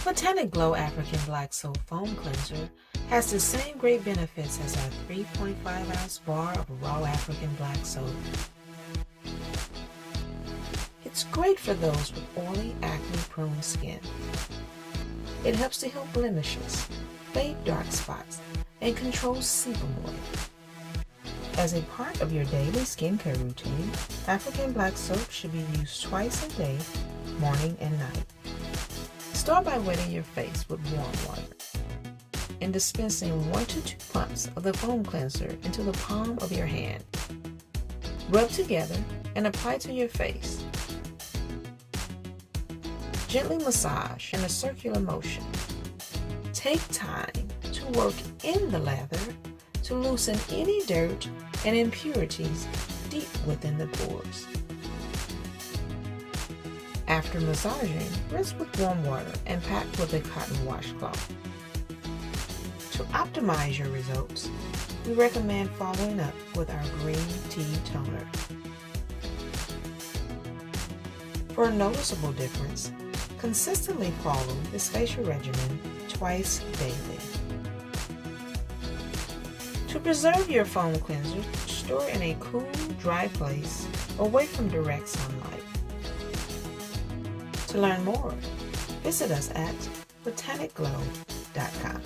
BotanicGlow African Black Soap Foam Cleanser has the same great benefits as our 3.5-ounce bar of raw African black soap. It's great for those with oily, acne-prone skin. It helps to heal blemishes, fade dark spots, and control sebum oil. As a part of your daily skincare routine, African black soap should be used twice a day, morning and night. Start by wetting your face with warm water and dispensing 1 to 2 pumps of the foam cleanser into the palm of your hand. Rub together and apply to your face. Gently massage in a circular motion. Take time to work in the lather to loosen any dirt and impurities deep within the pores. After massaging, rinse with warm water and pack with a cotton washcloth. To optimize your results, we recommend following up with our green tea toner. For a noticeable difference, consistently follow this facial regimen twice daily. To preserve your foam cleanser, store in a cool, dry place away from direct sunlight. To learn more, visit us at BotanicGlow.com.